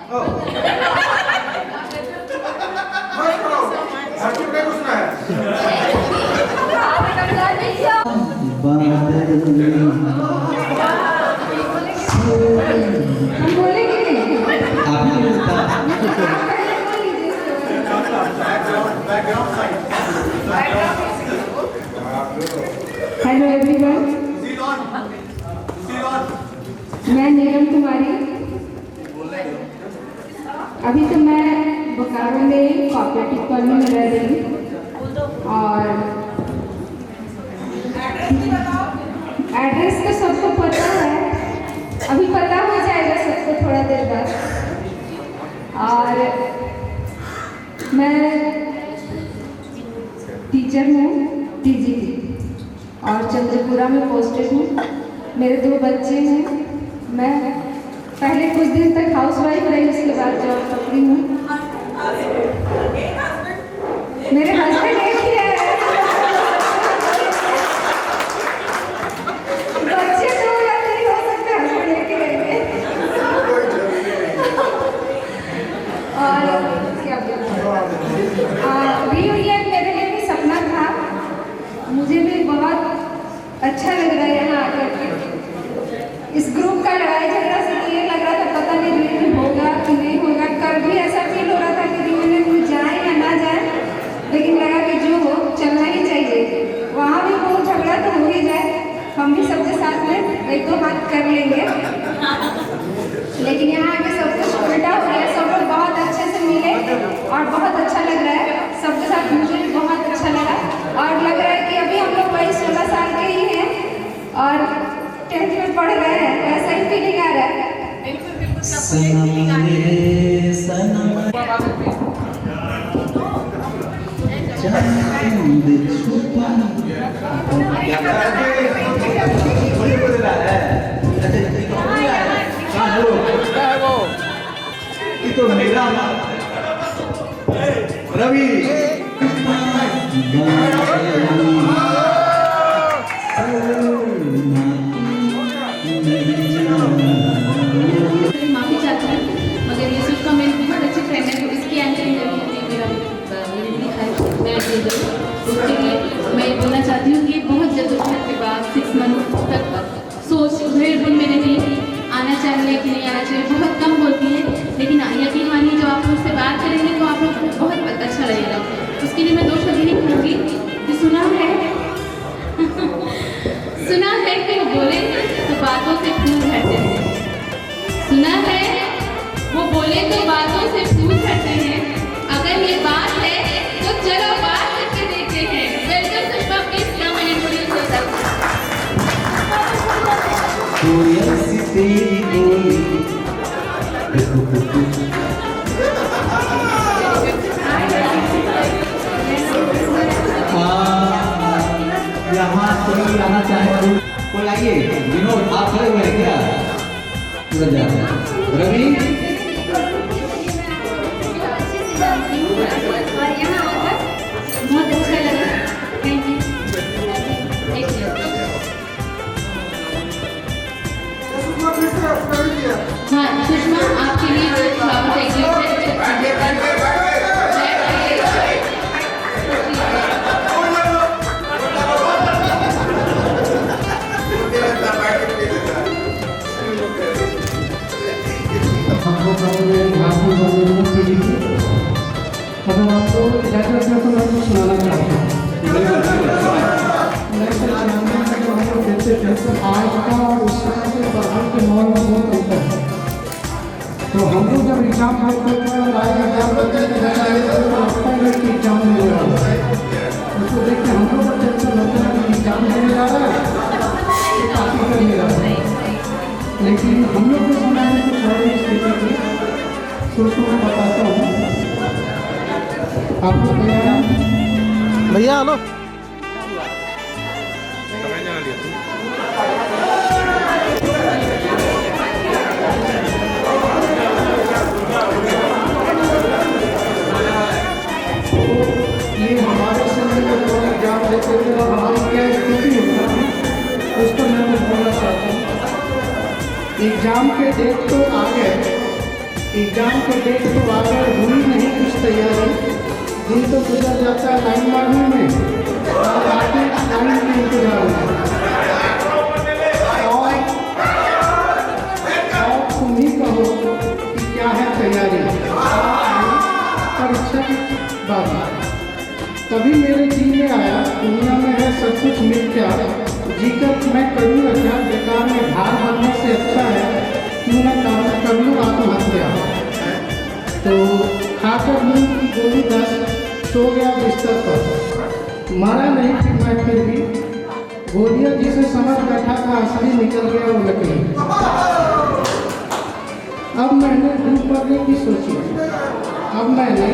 Hello everyone, मैं नीलम कुमारी। अभी तो मैं बोकारो में कोऑपरेटिव कॉलोनी में रह रही हूँ और एड्रेस तो सबको पता है, अभी पता हो जाएगा सबको थोड़ा देर बाद। और मैं टीचर हूँ टीजीटी और चंद्रपुरा में पोस्टेड हूँ। मेरे 2 बच्चे हैं। मैं पहले कुछ दिन तक हाउसवाइफ रही, उसके बाद जॉब पकड़ी हूँ। मेरे हस्बैंड एक ही है, बच्चे 2 या 3 हो सकते हैं, हस्बैंड एक ही रहेंगे। और क्या रियूनियन मेरे लिए भी सपना था, मुझे भी बहुत अच्छा लग रहा है यहाँ आकर के। इस ग्रुप का लड़ाई झगड़ा से ये लग रहा था पता नहीं रियूनियन होगा कि नहीं होगा। कल भी ऐसा फील हो रहा था कि रियूनियन में जाए या ना जाए, लेकिन लगा कि जो हो चलना ही चाहिए। वहाँ भी वो झगड़ा तो हो ही जाए, हम भी सबके साथ में 1-2 हाथ कर लेंगे। लेकिन यहाँ आके सब कुछ उल्टा हो गया। सब लोग बहुत अच्छे से मिले और बहुत अच्छा लग रहा है सबके साथ। मुझे भी बहुत अच्छा लगा और लग रहा है कि अभी हम लोग वही 16 साल के ही हैं और 10th में पढ़ रहे हैं, ऐसा ही फीलिंग आ रहा है। तो मेरा रवि माफी चाहती हूँ, मगर ये सुष्मा मेरी बहुत अच्छी फ्रेंड है, तो इसकी एंकरिंग करके मेरा दिखाई मैं उसके लिए मैं बोलना चाहती हूँ कि बहुत जद्दोजहद के बाद 6 मंथ तक सोच भेड़ में नहीं आना चाहिए कि नहीं आना चाहिए, बहुत कम बोलती है। लेकिन यकीन मानिए जब आप लोग से बात करेंगे तो आप लोग को बहुत अच्छा लगेगा। उसके लिए मैं 2 शब्द नहीं कहूँगी कि सुना है सुना है कि वो बोले तो बातों से फूल झड़ते हैं। सुना है वो बोले तो बातों से फूल झड़ते हैं। अगर ये बात है तो चलो बात करके देखते हैं। Welcome Sushma, please come and introduce yourself. कोई ऐसी तेरी बोली यहाँ कोई आना चाहे तो कोई आइए। विनोद आप खड़े हुए हैं क्या? रवि बहुत अच्छा लगा, थैंक यू। हाँ सुषमा, आपके लिए फ्लावर अगर आपको सुनाना चाहते हैं आज का और उस समय के पढ़ाई के माहौल में बहुत अंतर है। तो हम लोग जब एग्जाम करते हैं और आज एग्जाम करते हैं तो लगता है कि एग्जाम नहीं हो रहा है। उसको देख के हम लोग को टेंशन होता है कि एग्जाम देने जा रहा है, काफी करने जा रहा है। लेकिन हम लोग को सुना है कुछ और स्थिति की, तो उसको मैं बताता हूँ आपको। भैया हेलो, ये हमारे समय में जो एग्जाम देते थे और हमारी क्या स्थिति होता है उसको मैं बोलना चाहता हूँ। एग्जाम के डेट तो आ गए, एग्जाम के डेट तो आ गए, हुई नहीं कुछ तैयारी, दिन तो गुजर जाता है लाइन मारने में और आके लाइन के इंतजार में। और तुम ही कहो कि क्या है तैयारी, परीक्षा की बात। तभी मेरे जी में आया दुनिया में है सब कुछ मिथ्या, जीकर मैं करूँगा क्या, बेकार में भार बनने से अच्छा है क्यों न कर लूँ आत्महत्या। तो खाकर नींद की गोली 10 सो गया बिस्तर पर, मरा नहीं फिर मैं फिर भी, गोलियाँ जिसे समझ बैठा था असली निकल गया वो नकली। अब मैंने डूब मरने की सोची, अब मैंने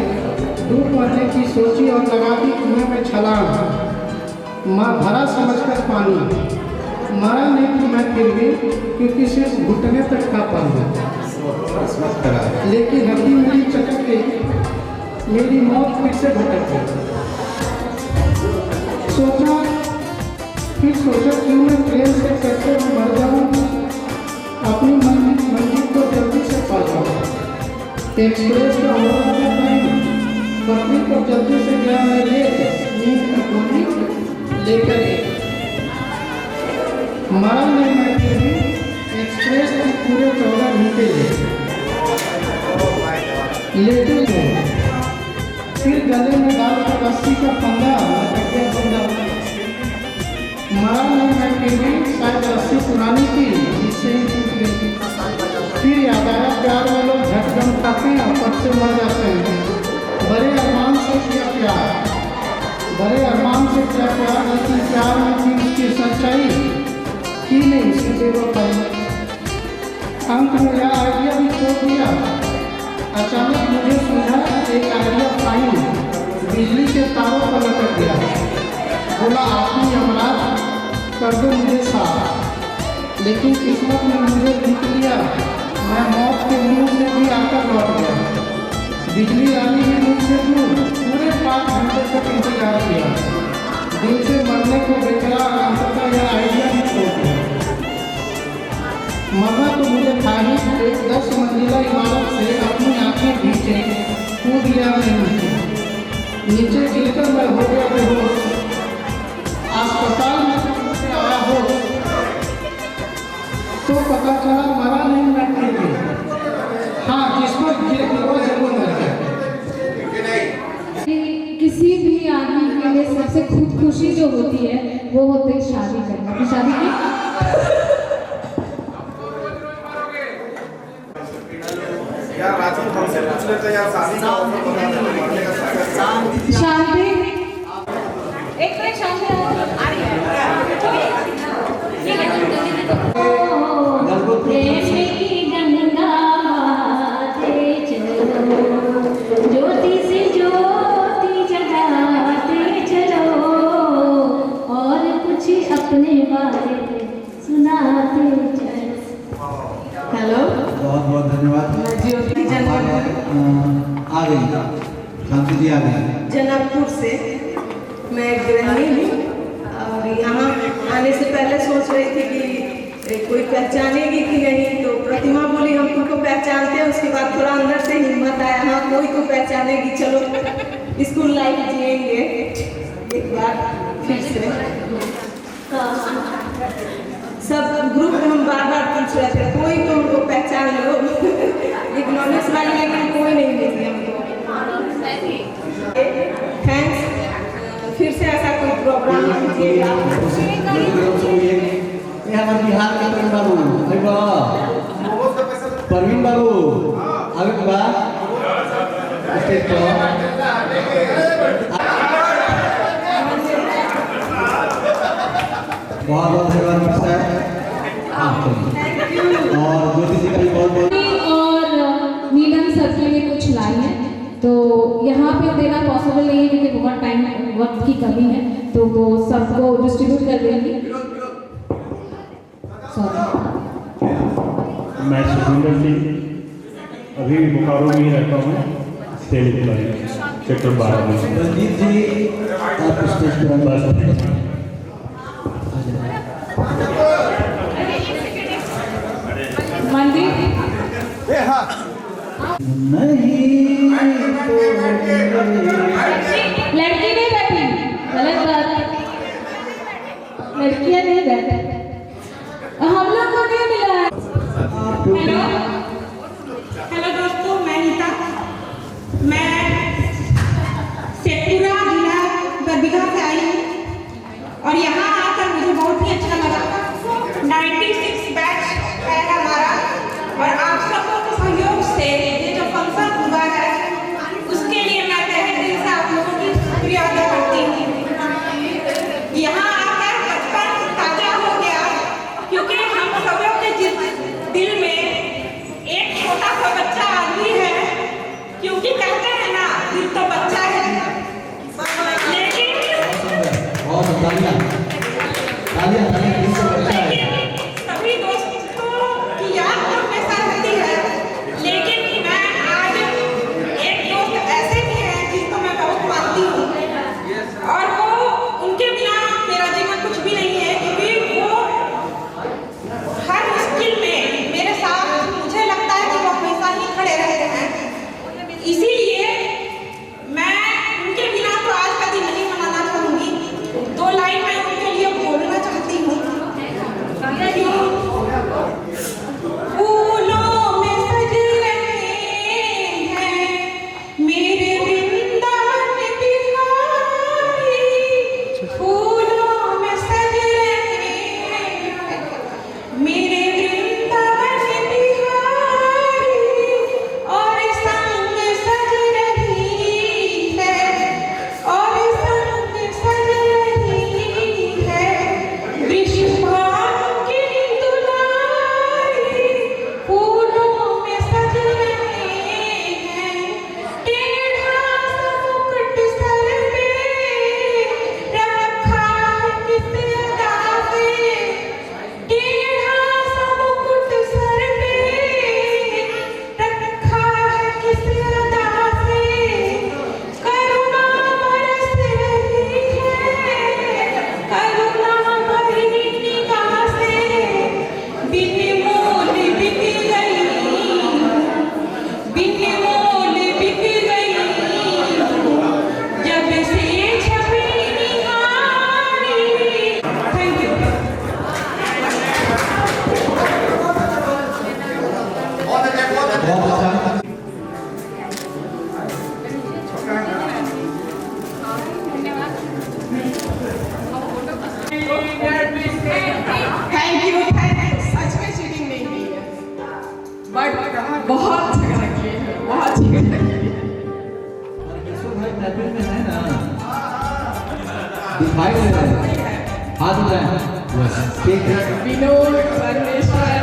डूब मरने की सोची और लगा दी कुएं में छलांग, भरा समझकर पानी, मरा नहीं कि मैं फिर भी, क्योंकि सिर्फ घुटने तक था पानी। लेकिन हड्डी मेरी चटक गई, मेरी मौत फिर से भटक गई। फिर सोचा क्यों मैं ट्रेन से चढ़ते हुए मर जाऊँ, अपनी मंजिल को जल्दी से पा जाऊँ। एक्सप्रेस का हो रहा था टाइम, पटरी को जल्दी से गया मैं नींद का गोली लेकर मरा नहीं मैं फिर भी, एक्सप्रेस की पूरे 14 घंटे लेटे थे। फिर गले में डालकर रस्सी का फंदा मरा नहीं मैं फिर भी, शायद रस्सी पुरानी थी जिससे ही टूट गई। फिर याद आया प्यार में लोग झटकन खाते हैं और पट से मर जाते हैं। बड़े अरमान से किया प्यार, बड़े अरमान से किया प्यार, लेकिन प्यार में थी उसकी सच्चाई की नहीं उसकी बेवफाई। अंत में यह आइडिया भी छोड़ दिया, अचानक मुझे सुझा एक आइडिया फाइन बिजली के तारों पर लटक गया। बोला आपने यमराज कर दो मुझे साथ, लेकिन किस्मत ने मुझे लिख लिया, मैं मौत के मुंह से भी आकर लौट गया। बिजली आनी ही मुझसे दूर, पूरे 5 घंटे तक इंतजार किया, दिल से मरने को बेकरार, अंततः यह आइडिया ही छोड़ दिया। मरना तो मुझे था ही, एक 10 मंजिला इमारत से अपनी आंखें भींचे कूद गया मैं नीचे गिरकर मैं हो गया बेहोश। अस्पताल में से आया हो तो पता चला मरा नहीं मैं फिर भी, हाँ जिसको वो जरूर मर गया। किसी भी आदमी के लिए सबसे खुशी जो होती है वो होती है शादी करना। तो शादी की यार राजीव हमसे पूछ लेते हैं यार, शादी का ऑफर बता दे, मरने का शांति एक मिनट, शांति आ रही है। ज्योति से ज्योति जगाते चलो, और कुछ अपने बारे में सुनाते चलो। हेलो, बहुत बहुत धन्यवाद। ज्योति आ गई शांति जी, आ गई जनकपुर से। मैं गृहिणी हूँ और यहाँ आने से पहले सोच रही थी कि कोई पहचानेगी कि नहीं, तो प्रतिमा बोली हम तुमको पहचानते हैं। उसके बाद थोड़ा अंदर से हिम्मत आया, हाँ कोई तो पहचानेगी, चलो स्कूल लाइफ जिएंगे एक बार फिर से। सब ग्रुप में हम बार बार पूछ रहे थे कोई तो हमको पहचान लो इकोनॉमिक्स वाली, लेकिन कोई नहीं मिली हमको। थैंक्स, फिर से ऐसा कोई प्रोग्राम कीजिएगा। ये हमारे बिहार के प्रवीण बाबू, प्रवीण बाबू आगे के बाद स्टेज पर बहुत बहुत धन्यवाद सर। और ज्योति जी का भी बहुत बहुत, और नीलम सर के लिए कुछ लाइन है तो यहाँ पे देना पॉसिबल नहीं है क्योंकि बहुत टाइम वक्त की कमी है, तो वो सबको डिस्ट्रीब्यूट कर देंगे। मैं सुखविंदर सिंह, अभी बोकारो में ही रहता हूँ, सेक्टर 12 में। रंजीत जी आप स्टेज पर मंदिर लड़की नहीं बैठी, गलत बात। लड़कियां नहीं बैठी, हम लोग को नहीं मिला है। हेलो हेलो दोस्तों, मैं नीता, मैं शेखपुरा जिला बरबीघा से आई हूँ और यहाँ आकर मुझे बहुत ही अच्छा लगा। 96 बैच है हमारा और आप सबों के सहयोग से ये जो फंक्शन हुआ है उसके लिए मैं तहे दिल से आप लोगों की शुक्रिया अदा करती हूँ। यहाँ आकर बचपन ताजा हो गया क्योंकि हम सबों के दिल में एक छोटा सा बच्चा आदमी है, क्योंकि कहते हैं ना दिल तो बच्चा है, लेकिन बहुत तालियां तालियां तालियां दिल से बच्चा है। सभी दोस्तों की याद तो हमेशा रहती है, लेकिन मैं आज एक दोस्त ऐसे भी हैं जिनको मैं बहुत मानती हूँ और वो उनके बिना मेरा जीवन कुछ भी नहीं है, क्योंकि वो हर मुश्किल में मेरे साथ, मुझे लगता है कि वो हमेशा ही खड़े रहते हैं। इसीलिए मैं उनके बिना तो आज का दिन नहीं मनाना चाहूँगी। 2 लाइन मैं उनके लिए बोलना चाहती हूँ। फूलों में सज रहे हैं मेरे वृंदावन बिहारी, फूलों में सज रहे हैं मेरे वृंदावन बिहारी, और संग सज रही है, और संग सज रही है वृषभानु की दुलारी, फूलों में सज रहे हैं टेढ़ा सा मुकुट सर पे रखा है किस अदा से, टेढ़ा सा मुकुट सर पे रखा है किस अदा से, करुणा बरस रही है, करुणा भरी निगाह से, बिन मोल बिक गई, बिन मोल बिक गई, जब से छपी निहारी। Thank you. बहुत अच्छा थैंक यू, सच में चीटिंग नहीं की है, बट बहुत झगड़ा किए हैं, बहुत झगड़ा किए हैं। विश्व भाई कैबिन में है ना, दिखाई दे रहा है, हाथ उठाएं बस ठीक है। विनोद परमेश्वर,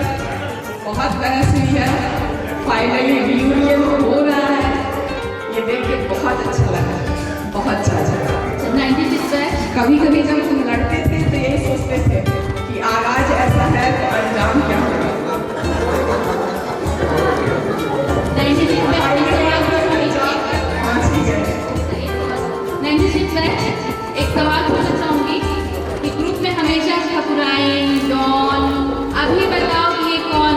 बहुत बहस हुई है, फाइनली रियूनियन हो रहा है, ये देख के बहुत अच्छा लगा, बहुत ज्यादा। 96 बैच, कभी कभी जब हम लड़ते थे तो यही सोचते थे कि आगाज ऐसा है तो अंजाम क्या होगा। 96 बैच एक सवाल पूछना चाहूँगी। 96 बैच एक सवाल पूछना चाहूँगी कि ग्रुप में हमेशा ठकुराइन, डॉन, अभी बताओ कि ये कौन?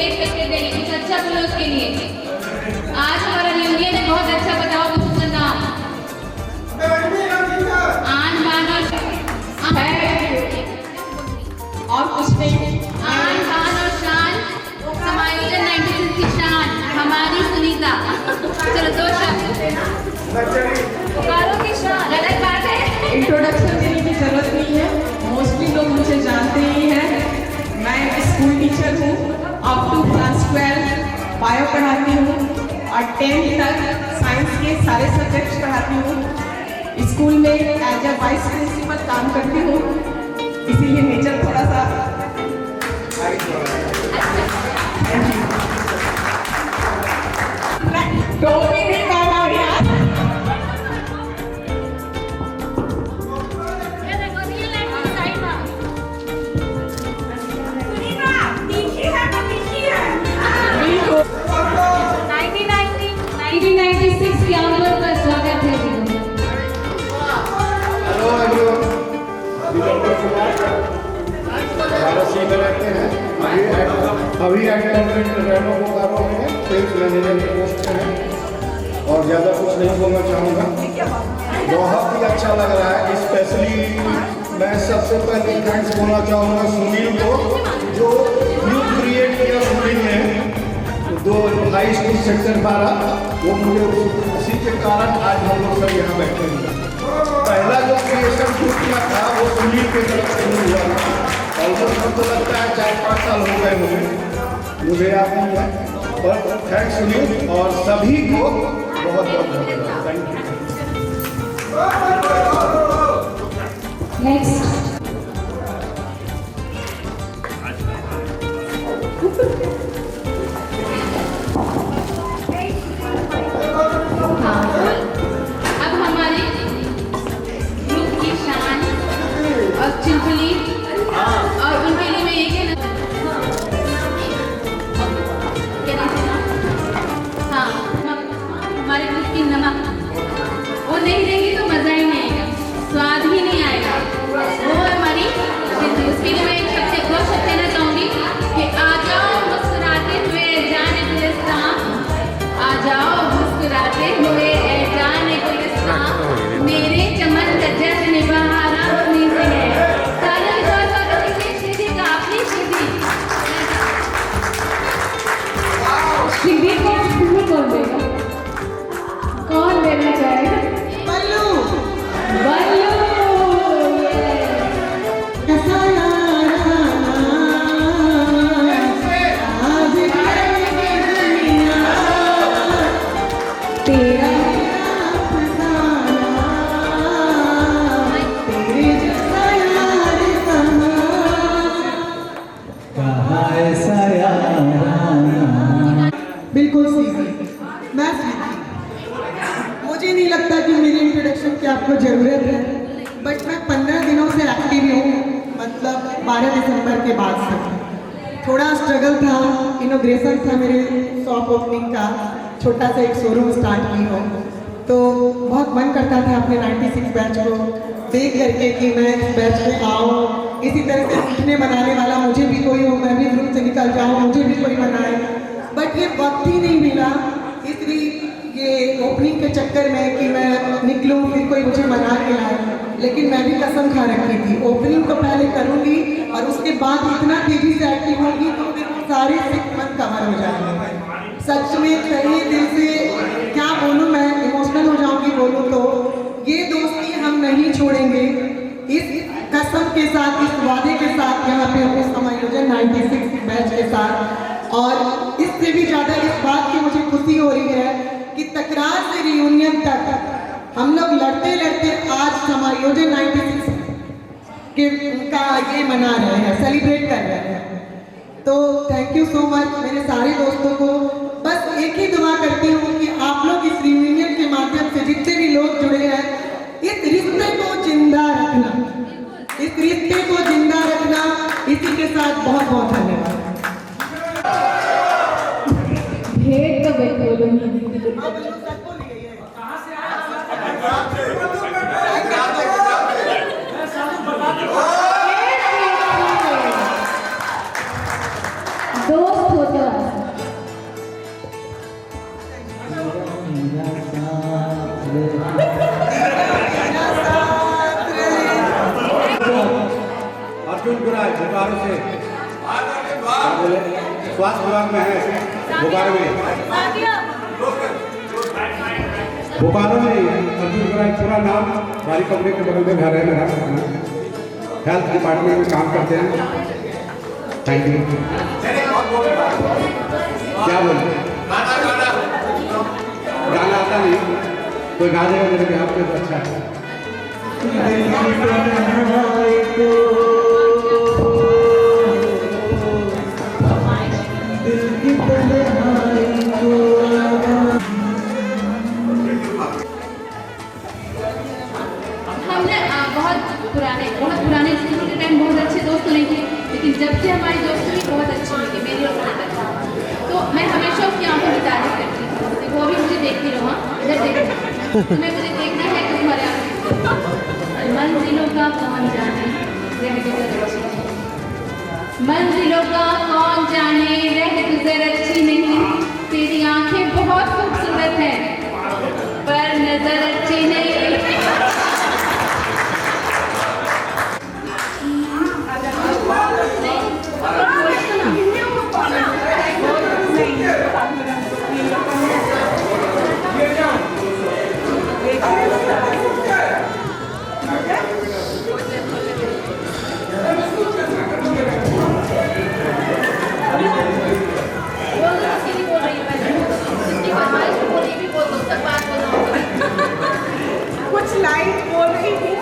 एक करके देंगे, कुछ अच्छा बोलो उसके लिए। आज हमारा रियूनियन है, बहुत अच्छा बताओ कुछ उसका नाम। आन बान और कुछ नहीं, आन बान और शान, समायोजन 96 की शान, हमारी सुनीता। चलो 2 शब्द। पुकारो की शान, गलत बात है। इंट्रोडक्शन देने की जरूरत नहीं है, मोस्टली लोग मुझे जानते ही हैं। मैं एक स्कूल टीचर हूँ, अप टू क्लास 12 बायो पढ़ाती हूँ और 10th तक साइंस के सारे सब्जेक्ट्स पढ़ाती हूँ। स्कूल में एज ए वाइस प्रिंसिपल काम करती हूँ, इसीलिए नेचर थोड़ा सा टोपी नहीं पहना यार। बिल्कुल। 1996 के आंदोलन का स्वागत है। हेलो एवरीवन, भारत सीधे रहते हैं। अभी रेनो बोकारो में सेल्स मैनेजर की पोस्ट पे हैं और ज़्यादा कुछ नहीं बोलना चाहूँगा। बहुत ही अच्छा लग रहा है। स्पेशली मैं सबसे पहले थैंक्स बोलना चाहूँगा सुनील को, जो ग्रुप क्रिएट किया सुनील ने 2 स्कूल सेक्टर 12, वो मुझे उसी के कारण आज हम लोग सब यहाँ बैठे हैं। पहला जो क्रिएशन ग्रुप किया था वो सुनील के तरफ से हुआ था। ऑलमोस्ट हमको लगता है 4-5 साल हो गए मुझे याद नहीं है, पर थैंक्स सुनील और सभी को बहुत बहुत धन्यवाद। Thank you. नेक्स्ट अब हमारे ग्रुप की शान और चिंचली और उनके लिए मैं ये कहना हाँ, हमारे ग्रुप की नमक वो नहीं देंगी तो मज़ा ही नहीं आएगा, स्वाद ही नहीं आएगा। वो हमारी उसके लिए मैं एक शब्द 2 शब्द कहना चाहूँगी कि आ जाओ मुस्कुराते हुए जाने गुलिस्तान, आ जाओ मुस्कुराते हुए जाने गुलिस्तान, मेरे चमन का जश्न बहारा अपनी से है। तालियों के जोर से करेंगे श्रीदी का अपनी श्रीदी। श्रीदी को फूल कौन देगा? कौन देना चाहेगा? बल्लू बल्लू बिल्कुल सीधी। मैं सीधी, मुझे नहीं लगता कि मेरी इंट्रोडक्शन की आपको ज़रूरत है, बट मैं 15 दिनों से एक्टिव हूँ, मतलब 12 दिसंबर के बाद से। थोड़ा स्ट्रगल था, इनोग्रेशन था मेरे शॉप ओपनिंग का, छोटा सा एक शोरूम स्टार्ट की हो, तो बहुत मन करता था अपने 96 बैच को देख करके कि मैं इस बैच में आऊँ, इसी तरह से सीखने बनाने वाला मुझे भी कोई हो, मैं भी ग्रुप से निकल जाऊँ, मुझे भी कोई बनाए, बट ये वक्त ही नहीं मिला। इसलिए ये ओपनिंग के चक्कर में कि मैं निकलूँ फिर कोई मुझे मना के लाए, लेकिन मैं भी कसम खा रखी थी ओपनिंग तो पहले करूँगी और उसके बाद इतना तेज़ी से एक्टिव होगी तो फिर सारे 6 मंथ कवर हो जाएंगे। सच में कहीं दिल से क्या बोलूँ, मैं इमोशनल हो जाऊँगी बोलूँ तो। ये दोस्ती हम नहीं छोड़ेंगे, इस कसम के साथ, इस वादे के साथ यहाँ पे हमने समायोजन 96 बैच के साथ, और इससे भी ज़्यादा इस बात की मुझे खुशी हो रही है कि तकरार से रियूनियन तक हम लोग लड़ते लड़ते आज समायोजन 96 के का ये मना रहे हैं, सेलिब्रेट कर रहे हैं। तो थैंक यू सो मच मेरे सारे दोस्तों को। बस एक ही दुआ करती हूँ कि आप लोग इस रियूनियन के माध्यम से जितने भी लोग जुड़े हैं, इस रिश्ते को जिंदा रखना, इस रिश्ते को जिंदा रखना। इसी के साथ बहुत बहुत धन्यवाद। भेद तो बोलूँगी दोस्त होता अर्जुन गुराज बोकारो से स्वास्थ्य विभाग में है, बोकारो में अर्जुन गुराज पूरा नाम, हमारी कंपनी के बगल में घर है मेरा, हेल्थ डिपार्टमेंट में काम करते हैं। Thank you. क्या बोले? गाना आता नहीं, कोई गा देगा मेरे बिहार पे तो अच्छा है। हमने बहुत पुराने स्कूल के टाइम बहुत अच्छे दोस्त नहीं थे, लेकिन जब से हमारी दोस्ती बहुत अच्छी हुई कि मेरी और उसकी, तो मैं हमेशा उसकी आंखों की तारीफ करती हूँ। वो भी मुझे देखती रहो, इधर देखो, तुम्हें मुझे देखना है कि तुम्हारे आंखें मंजिलों का कौन जाने, मंजिलों का कौन जाने रह गुजर अच्छी नहीं, तेरी आंखें बहुत खूबसूरत हैं पर नजर अच्छी नहीं। कुछ लाइन बोल रही हूँ,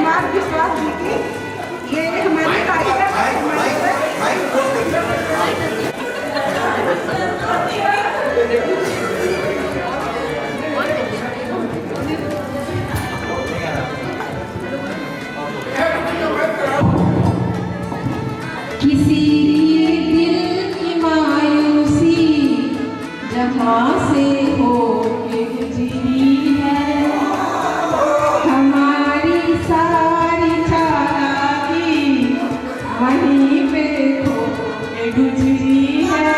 मार्ग विश्वास जी की, ये हमारे किसी की दिल की मायूसी जहाँ से हो के गुजरी है, हमारी सारी चालाकी वहीं पे हो के गुजरी है।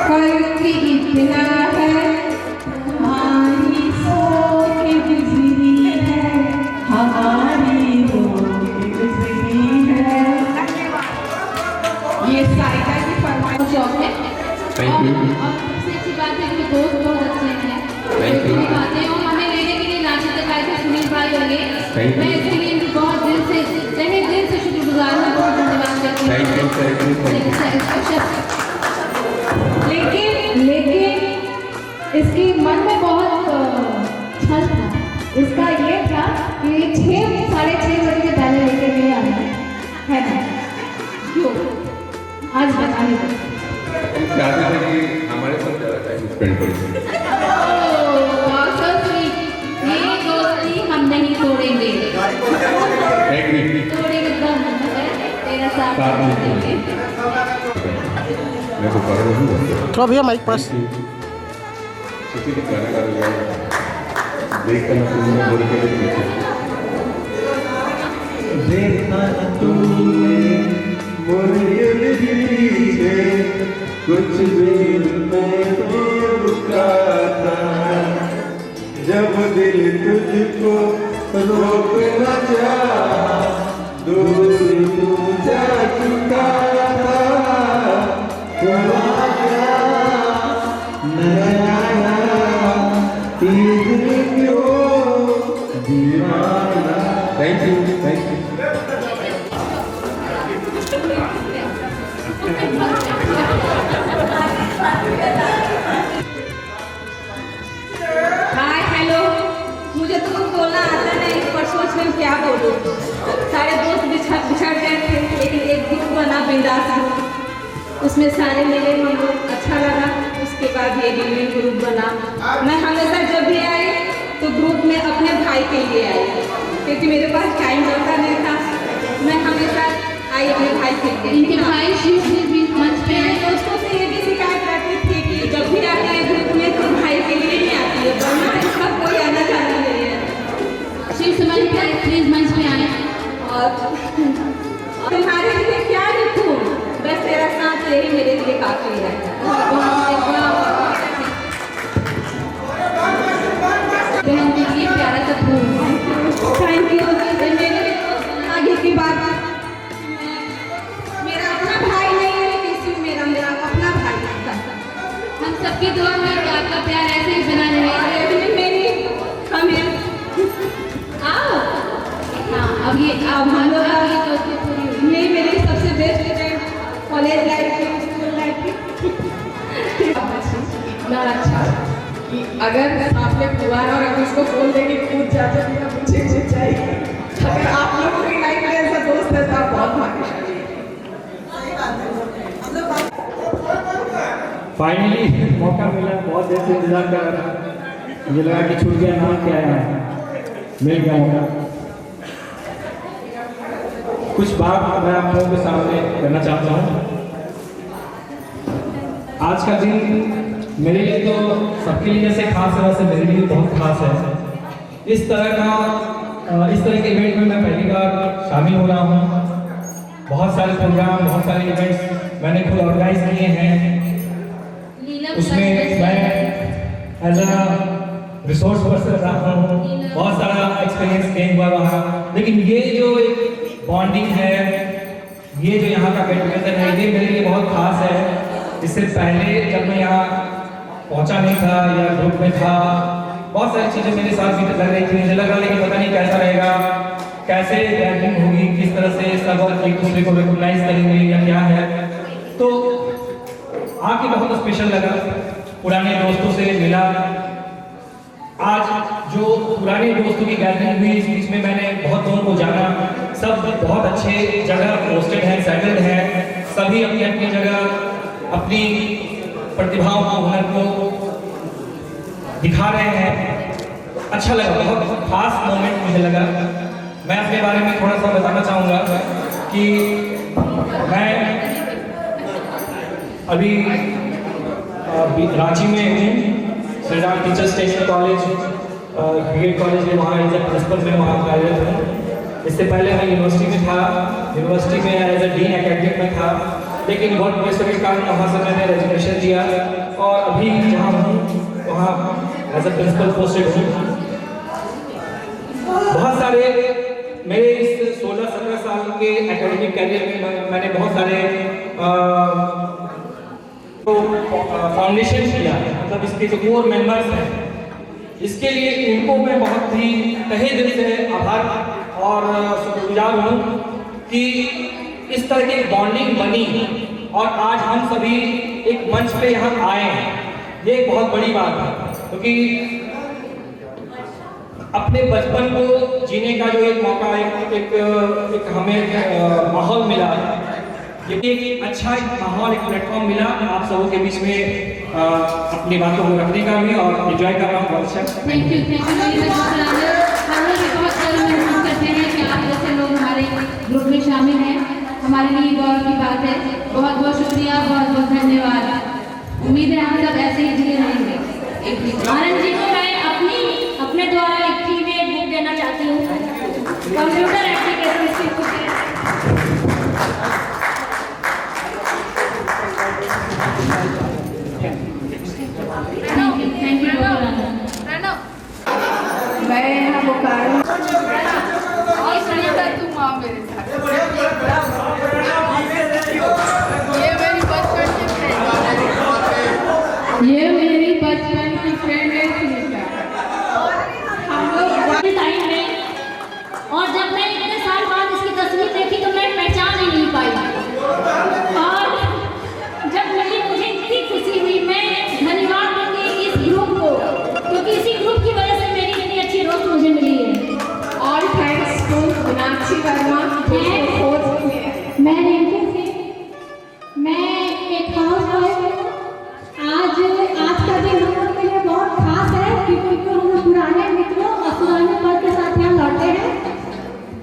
फर्क इतना है हमारी सो के गुजरी है, हमारी हो के गुजरी है। ये साइडा की फरमाइश शौक है Thank you. और सबसे अच्छी बात है कि दोस्त बहुत अच्छे हैं। Thank you. बातें और हमें लेने के लिए रांची तक आए थे सुनील भाई और ये Thank you. मैं इसके लिए इनकी बहुत दिल से शुक्रगुजार हूँ, बहुत धन्यवाद करती हूँ। Thank you, thank you. लेकिन इसकी मन में बहुत छल था। इसका ये था कि 6-6:30 बजे के पहले लेके नहीं आना है ना, क्यों आज बताने दो। चाहते थे कि हमारे साथ ज़्यादा टाइम स्पेंड करें। ये दोस्ती हम नहीं तोड़ेंगे, तोड़ेंगे दम है तेरा साथ देंगे। मैं तो कर रहा हूँ थोड़ा भैया माइक पास। किसी भी गाना गा रहा देख कर मैं बोल के देखा तूने मुझे पीछे कुछ देर में तो रुका था, जब दिल तुझको रोक न चाहा, दूर तू जा चुका था, तो आया नया दिल क्यों दीवाना। Thank you, thank you. Hi hello, मुझे तो कुछ बोलना आता नहीं पर सोच रही हूँ क्या बोलूँ। सारे दोस्त बिछड़ गए थे लेकिन एक ग्रुप बना बिंदास ग्रुप, उसमें सारे मिले हम लोग, अच्छा लगा। उसके बाद ये रीडिंग ग्रुप बना। मैं हमेशा जब भी आई तो ग्रुप में अपने भाई के लिए आई, क्योंकि मेरे पास टाइम होता नहीं था। मैं हमेशा आई अपने भाई के लिए। इनके भाई शिव से भी मंच पे मेरे दोस्तों से ये भी शिकायत करती थी कि जब भी आते हैं ग्रुप में तो भाई के लिए ही आती है, वरना इसका कोई आना जाना नहीं है। शिव से मंच पे प्लीज मंच पे आए। और तुम्हारे लिए क्या लिखूं, बस तेरा साथ यही मेरे लिए काफी है। बहन के लिए प्यारा सा फूल। Thank you. मेरे आगे की बात, मेरा अपना भाई नहीं है लेकिन मेरा अपना भाई था। हम सबकी दुआ में कि आपका प्यार ऐसे ही बना रहे। लेकिन मेरी हमें आओ हाँ, अब ये अब हम लोग ये दोस्ती पूरी हुई। यही मेरी सबसे बेस्ट फ्रेंड कॉलेज लाइफ की, स्कूल लाइफ की। ना अच्छा कि अगर आपने दोबारा और अगर उसको बोल देंगे कूद जाते तो मुझे कुछ चाहिए। अगर आप लोगों की लाइफ में ऐसा दोस्त है तो आप बहुत भाग्यशाली हैं। फाइनली मौका मिला, बहुत देर से इंतजार कर रहा था। मुझे लगा कि छूट गया ना, क्या है मिल गया मौका। कुछ बात मैं आप लोगों के सामने करना चाहता हूँ। आज का दिन मेरे लिए तो सबके लिए जैसे खास है वैसे मेरे लिए बहुत खास है। इस तरह का इस तरह के इवेंट में मैं पहली बार शामिल हो रहा हूँ। बहुत सारे प्रोग्राम, बहुत सारे इवेंट्स मैंने खुद ऑर्गेनाइज किए हैं। उसमें मैं एज अ रिसोर्स पर्सन रहा हूँ, बहुत सारा एक्सपीरियंस गेन हुआ वहाँ। लेकिन ये जो एक बॉन्डिंग है, ये जो यहाँ का गेट टुगेदर है, ये मेरे लिए बहुत खास है। इससे पहले जब मैं यहाँ पहुँचा नहीं था या ग्रुप में था, बहुत सारी चीज़ें मेरे साथ भी लग रही थी। मुझे लगा लेकिन पता नहीं कैसा रहेगा, कैसे गैदरिंग होगी, किस तरह से सब एक दूसरे को रिकॉग्नाइज करेंगे या क्या है। तो आके बहुत स्पेशल लगा, पुराने दोस्तों से मिला। आज जो पुराने दोस्तों की गैदरिंग हुई, इस बीच में मैंने बहुत लोगों को जाना। सब बहुत अच्छे जगह पोस्टेड हैं, सेटल्ड हैं, सभी अपनी अपनी जगह अपनी प्रतिभाओं को, हुनर को दिखा रहे हैं। अच्छा लगा, बहुत खास मोमेंट मुझे लगा। मैं अपने बारे में थोड़ा सा बताना चाहूँगा कि मैं अभी रांची में हूँ, Shri Ram teachers training college, BEd college में, वहाँ एज ए प्रिंसिपल में वहाँ कार्यरत हूँ। इससे पहले मैं यूनिवर्सिटी में था, यूनिवर्सिटी में एज ए डीन एकेडमिक में था, लेकिन वर्क प्रेशर के कारण वहाँ से मैंने रेजिग्नेशन दिया और अभी जहाँ हूँ वहाँ एज ए प्रिंसिपल पोस्टेड हूँ। बहुत सारे मेरे इस 16-17 साल के एकेडमिक कैरियर में मैंने बहुत सारे फाउंडेशन किया, मतलब इसके जो कोर मेंबर्स हैं, इसके लिए इनको मैं बहुत ही तहे दिल से आभार और शुक्रगुजार हूँ कि इस तरह की बॉन्डिंग बनी और आज हम सभी एक मंच पे यहाँ आए हैं। ये एक बहुत बड़ी बात है, क्योंकि अपने बचपन को जीने का जो एक मौका, एक हमें माहौल मिला, ये एक अच्छा एक माहौल, एक प्लेटफॉर्म मिला आप सबों के बीच में अपनी बातों को रखने का भी, और एंजॉय कर रहा हूँ। बहुत अच्छा, थैंक यू वेरी मच। हम लोग बहुत गर्व महसूस करते हैं कि आप जैसे लोग हमारे ग्रुप में शामिल हैं, हमारे लिए गौरव की बात है। बहुत बहुत शुक्रिया, बहुत बहुत धन्यवाद। उम्मीद है हम सब ऐसे ही जुड़े रहेंगे। आनंद जी को मैं अपने द्वारा एक कीवेड बुक देना चाहती हूँ, कंप्यूटर एप्लीकेशन की बुक है। थैंक यू मैं यहाँ बोकारो और सुनीता तुम आओ मेरे साथ। ये मेरी बचपन की फ्रेंड है सुनीता। हम लोग टाइम में, और जब मैं इतने साल बाद इसकी तस्वीर देखी तो मैं पहचान ही नहीं पाई, और जब मुझे इतनी खुशी हुई। मैं धन्यवाद दूंगी इस ग्रुप को, क्योंकि इसी ग्रुप की वजह से मेरी इतनी अच्छी दोस्त मुझे मिली है। और थैंक्स टू मीनाक्षी वर्मा। मैं रिंकू थी, मैं एक हाउस वाइफ हूँ। आज का दिन हम लोग के लिए बहुत खास है, क्योंकि हम लोग पुराने मित्रों और पुराने पल के साथ यहाँ लौटे हैं।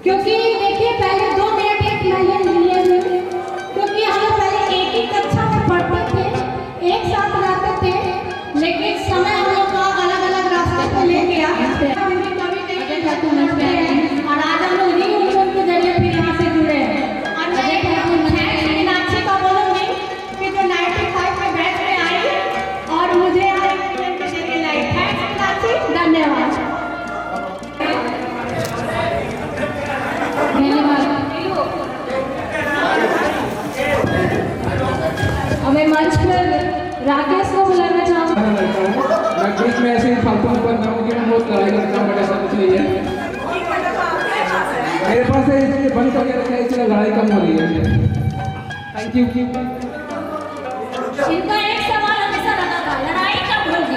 क्योंकि देखिए, पहले 2 मिनट एक महीने लिए हुए, क्योंकि हम लोग पहले एक ही कक्षा में पढ़ते थे, एक साथ रहते थे, लेकिन समय हम लोग का अलग अलग रास्ते पे ले गया। और आज हम लोग रीयूनियन के जरिए फिर यहाँ से जुड़े हैं। और मैं मीनाक्षी का बोलूँगी कि जो 95 में बैच में आई और मुझे यहाँ रीयूनियन के जरिए लाई। थैंक्स मीनाक्षी, धन्यवाद। हमें मंच पर राकेश को बुलाना चाहूँगा। मैं ग्रुप में ऐसे ही फालतू में बन रहा हूँ कि मैं बहुत लड़ाई करता हूँ, ऐसा कुछ नहीं है। मेरे पास है इसलिए बंद करके रखा है, इसलिए लड़ाई कम हो रही है। Thank you. इनका एक सवाल हमेशा रहता था, लड़ाई कब होगी?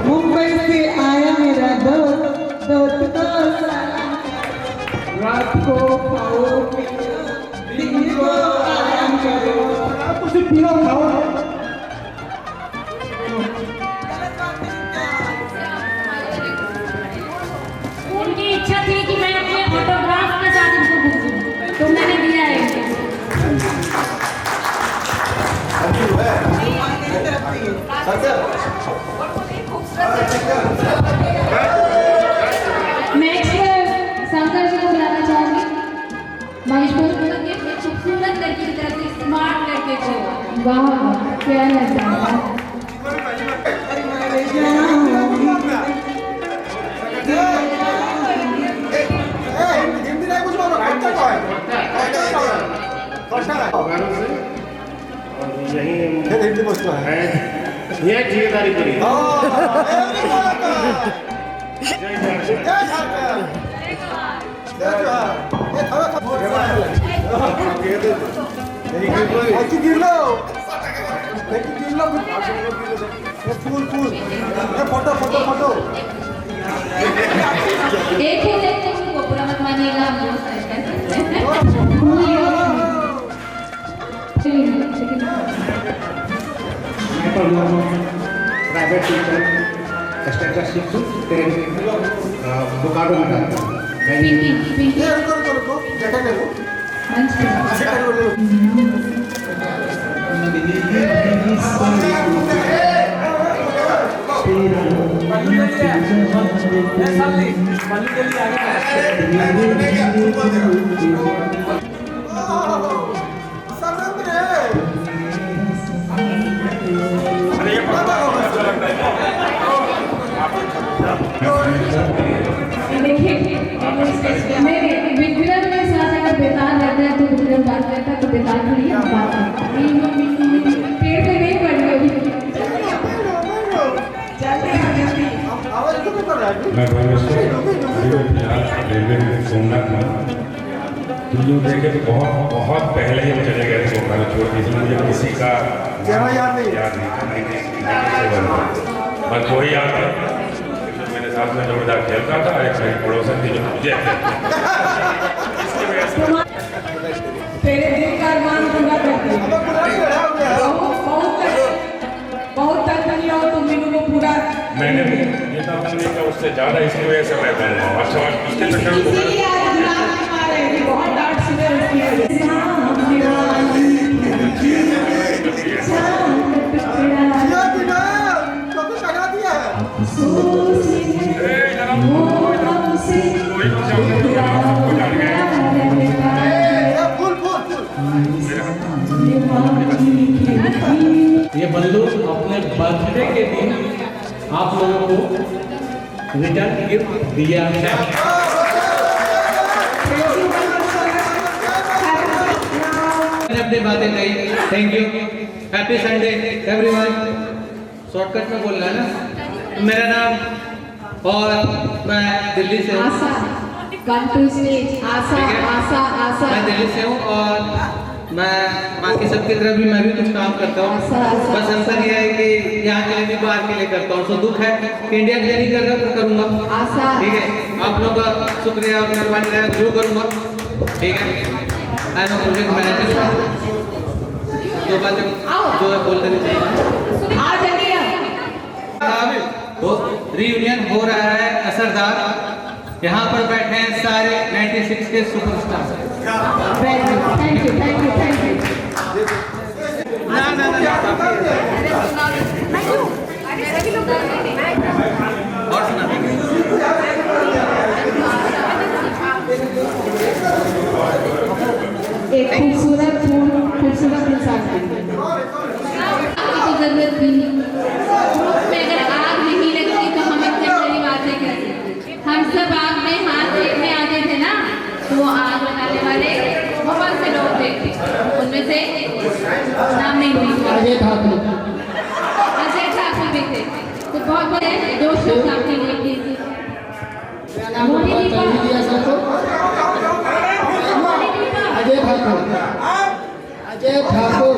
मुंबई से आया मेरा दोस्त को रात को खाओ, दिन को आराम करो, कुछ पियो खाओ। उनकी इच्छा थी कि मैं अपने फोटोग्राफ के साथ इनको बुक दूं, तो मैंने दिया है इनको। मैं वाह क्या नजारा। हिंदी नहीं कुछ बोलो अच्छा तो है यही हिंदी बोलता है ये ठेकेदारी करी फूल फूल फोटो फोटो फोटो एक ही देखते उनको पूरा मत मानिएगा हम लोग प्राइवेट टीचर एक्स्ट्रा शिक्षक बोकारो में डालता हूँ मेरे विक्रम के साथ अगर बेताल रहता है तो विक्रम बात करता है तो बेताल थोड़ी हम बात करते हैं। पेड़ पे नहीं पड़ गई मैं रेलवे सोमनाथ में जो देखे तो बहुत पहले ही चले गए थे सोमनाथ छोड़ के, इसलिए मुझे किसी का याद नहीं था। बस वही याद है मेरे साथ में जोरदार खेलता था, एक मेरी पड़ोसन थी जो मुझे तेरे दिल का अरमान पूरा करते हैं। बहुत तक नहीं हो तुम लोगों को पूरा मैंने ये तो अपने का उससे ज़्यादा इसकी वजह से मैं कहूँगा। अच्छा उसके चक्कर में इसीलिए आज गुलाम नहीं मारे कि बहुत डांट सुने उसकी वजह से। ये बल्लू अपने बर्थडे के दिन आप लोगों को रिटर्न गिफ्ट दिया है। मैंने अपनी बातें कही। Thank you. Happy Sunday everyone. Shortcut में बोलना है ना। मेरा नाम और मैं दिल्ली से हूँ। आशा मैं दिल्ली से हूँ और मैं बाकी सबकी तरह भी मैं भी कुछ काम करता हूँ। बस अंतर यह है कि यहाँ के लिए भी बाहर के लिए करता हूँ। सो दुख है कि इंडिया के लिए नहीं कर रहा तो करूँगा। ठीक है, आप लोगों का शुक्रिया और मेहरबानी रहेगा, जरूर करूँगा। ठीक है, मुझे मैनेजर दो बातें जो है बोल देनी चाहिए। रीयूनियन हो रहा है असरदार। यहाँ पर बैठे हैं सारे 96 के सुपरस्टार। Thank you. ना और सुना एक खूबसूरत फूल खूबसूरत इंसान की तो जरूरत भी नहीं। में अगर आग नहीं लगती तो हम इतने बड़ी बातें करते। हम सब आग में हाथ देखने आते थे ना, तो वो आग लगाने वाले बहुत से लोग थे। उनमें से नाम नहीं लूंगा, अजय ठाकुर भी थे। तो बहुत बड़े दो शब्द आपके लिए कीजिए। अजय ठाकुर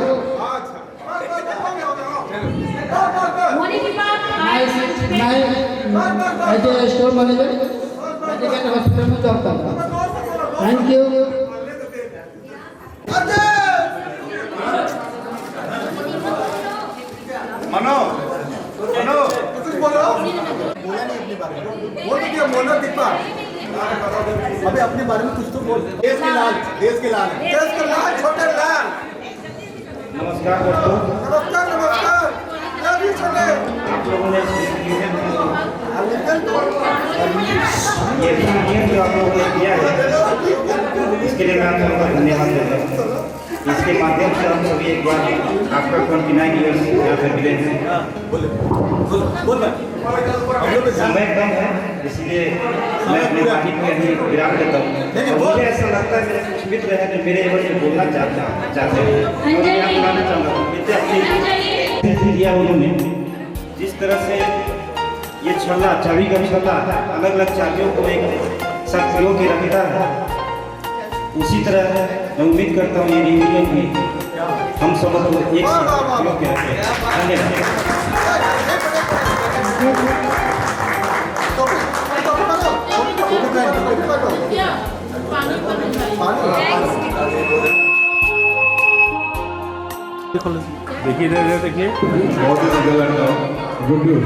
मैं स्टोर मैनेजर हॉस्पिटल में जॉब करता हूँ। Thank you. मनो कुछ बोलो। बोला नहीं अपने बारे में, बोल दिया मोनो दीपा। अबे अपने बारे में कुछ तो बोल। देश के लाल छोटे लाल। नमस्कार दोस्तों। नमस्कार। भी चले आप लोगों ने ये जो आप लोगों ने किया है, इसके लिए मैं आप लोगों का धन्यवाद देता हूँ। इसके माध्यम से हम सभी एक बार आफ्टर 29 ईयर्स यहाँ पे मिले हैं। समय कम है, इसलिए मैं अपनी वाणी को यही विराम देता हूँ। मुझे ऐसा लगता है मेरे कुछ मित्र हैं जो मेरे एवज में बोलना चाहते हैं बुलाना चाहूँगा। दिया उन्होंने जिस तरह से ये छल्ला, चाबी का छल्ला अलग अलग चाबियों को एक साथ भिगो के रखता है, उसी तरह मैं उम्मीद करता हूँ ये रियूनियन भी हम सब लोग एक साथ भिगो के रखें। धन्यवाद। देखिए देखिए बहुत ही सुंदर लगता है। Good news.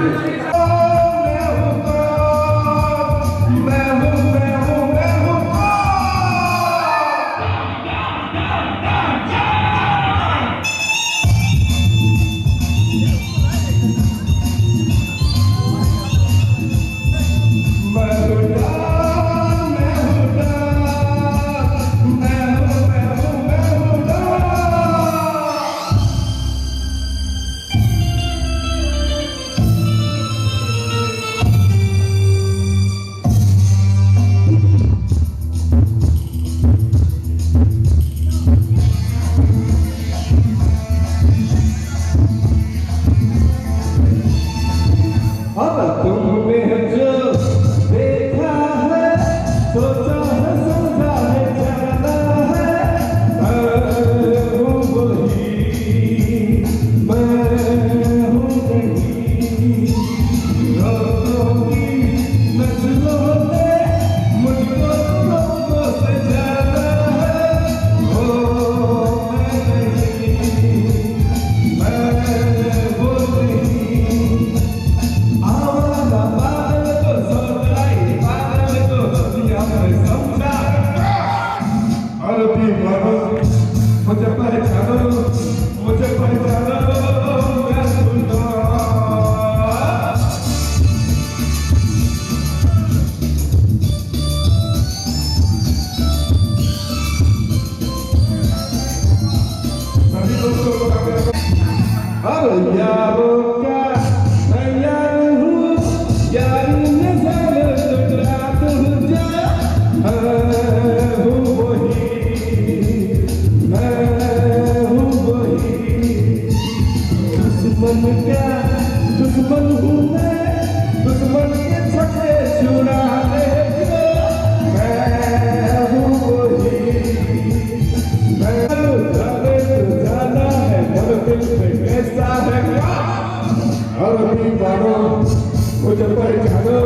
मुझे पहचानो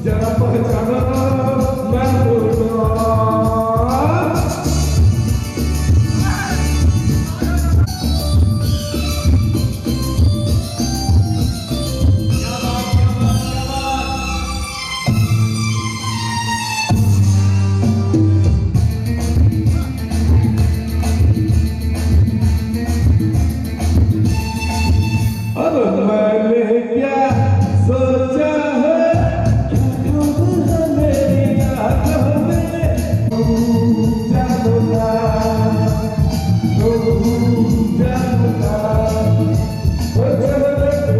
जरा पहचानो मैं अब मैंने क्या सोचा है मेरी यादों में जानूंगा जानूंगा वो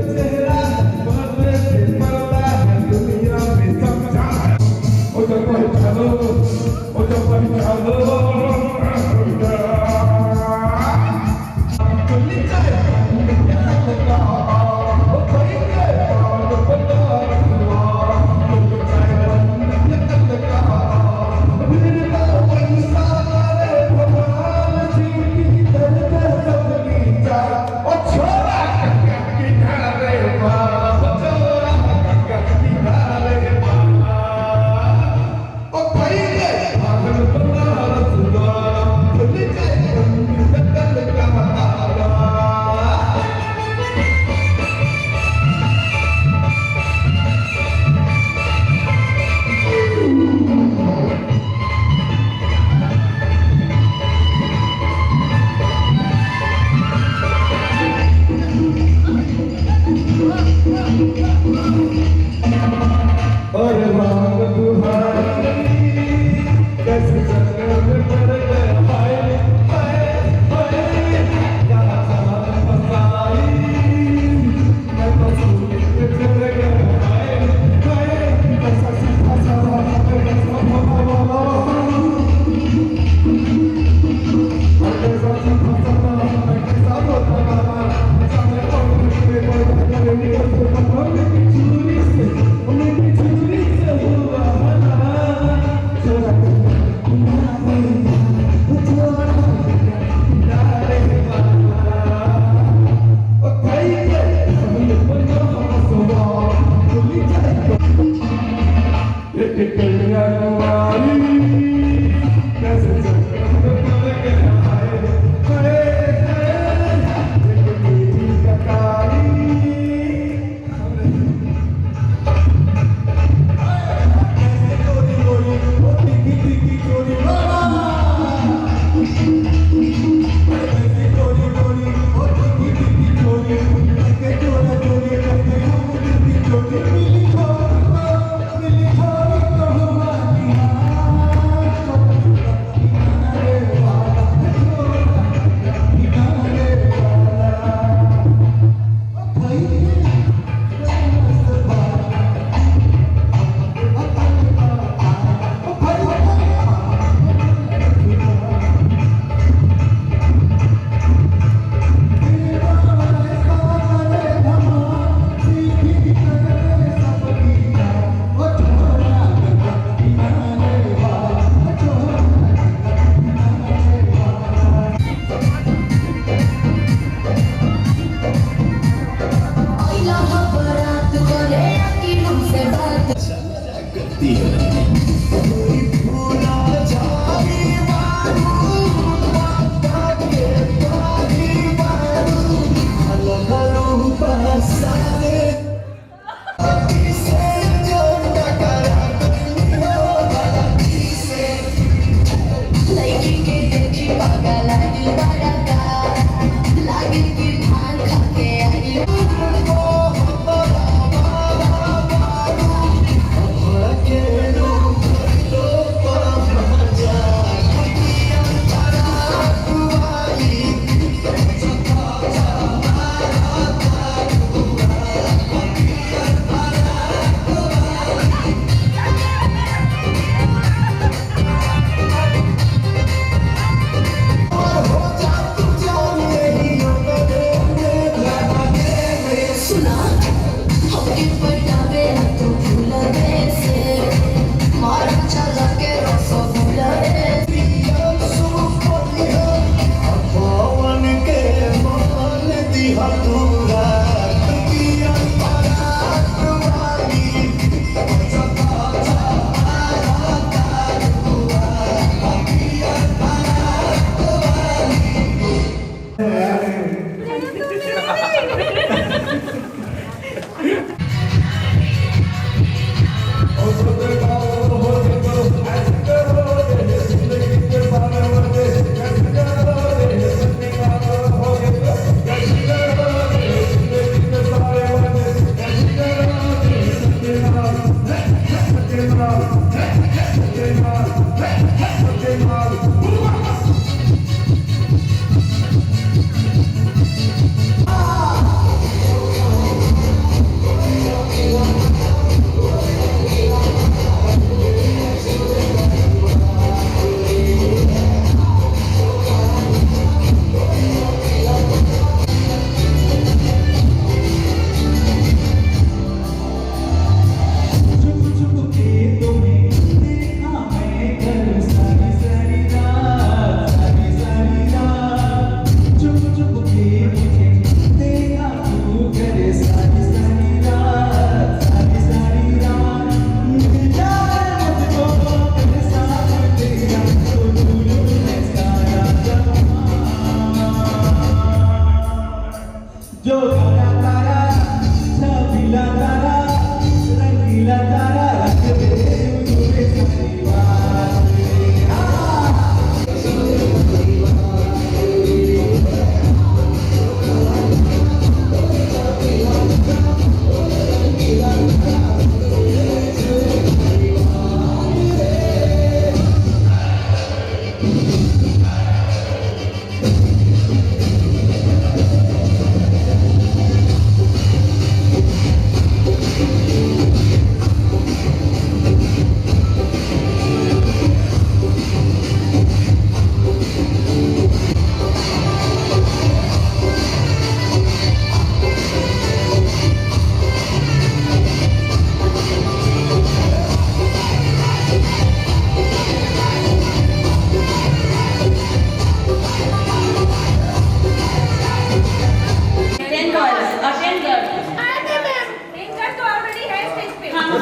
चेहरा बदले के पड़ता है दुनिया में समझा वो जब पहचानो और मांग तुम्हारी कैसे जन्म में पड़ गए हाय हाय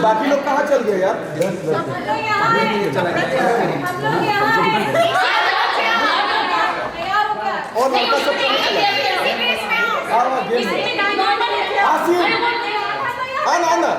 बाकी लोग कहाँ चल गए यार? और लड़का सब आना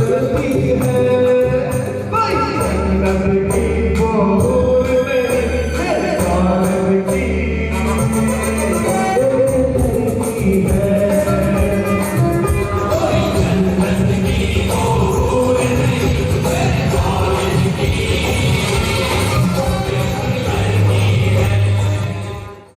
गलती है